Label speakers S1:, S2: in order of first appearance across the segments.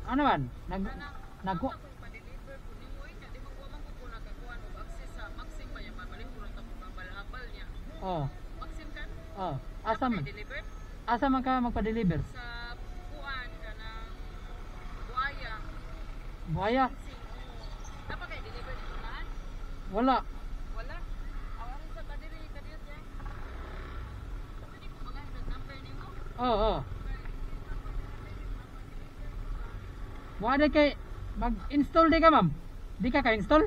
S1: Ano man? Nagko
S2: pa-deliver po ni mo niya. Di magkuha man ko nakakuha og access sa Maxim ba yung mabalhin ko ta mga balhabal niya.
S1: Oh.
S2: Maxim kan?
S1: Oh. Asa man?
S2: Deliver
S1: Asa man ka magpa-deliver?
S2: sa kuan kanang buaya.
S1: Buhaya?
S2: Dapat kay deliver dito naan?
S1: Wala.
S2: Wala. Awaran sa kadiri kadiyot niya. Pwede ko magahin ang number nimo?
S1: Oo. Wala kay mag-install di ka ma'am? Di ka ka-install?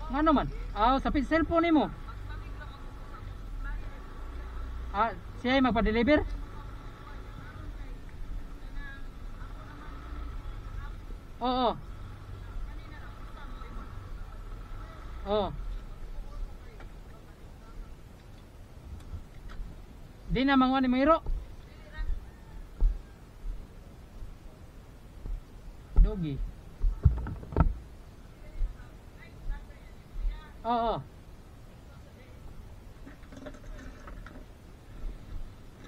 S1: Ngano man? Sa cellphone nimo. Siya ay magpa-deliver? Oo. Oo. Di na mangwan ni Mayro. Dogi. Oo.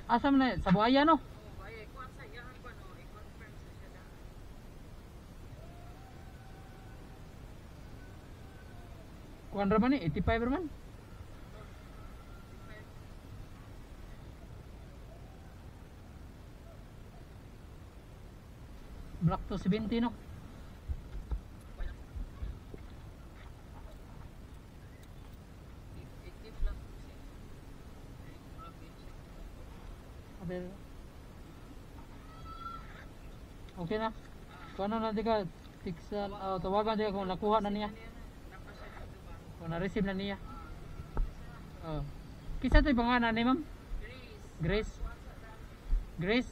S1: Asa man na? Sa buhaya no?
S2: Ay, kuan sa iyahan ko no, i-confirm sa siya na.
S1: Kuan ra man ni 85 ra man. Black to 70 no. Okay na. Kung ano na di ka tiksan, tawagan di ka kung nakuha na niya. Kung na-receive na niya. Kisa ito yung pangalan ni ma'am? Grace. Grace?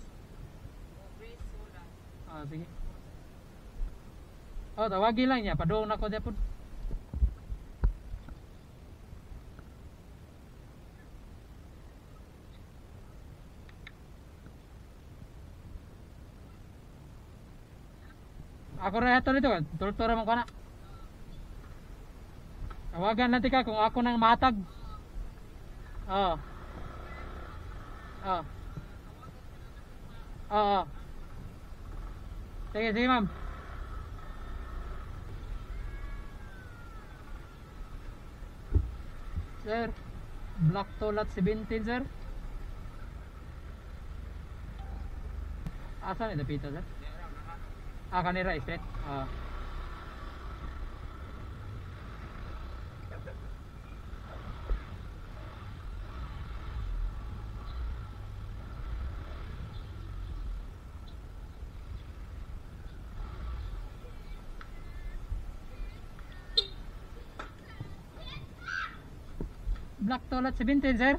S1: Sige. Tawagin lang niya. Padoong na ko diya po. Ako rin ito dito. Tultura mo ko na. Tawagan natin ka kung ako nang matag. Sige, sige ma'am. Sir, Black to lot 17 sir. Asan ito pita sir? Kanira straight. Black to lot 17 sir.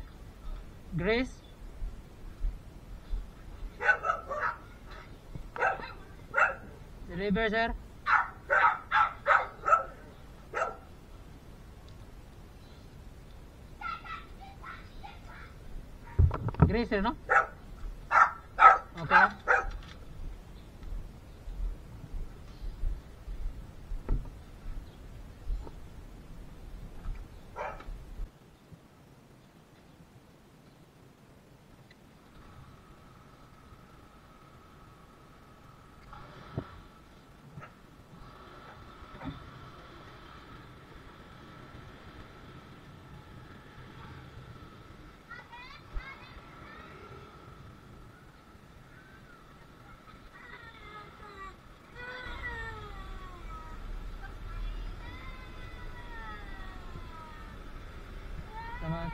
S1: Grace. Deliver sir. Grace sir no? Okay. Salamat.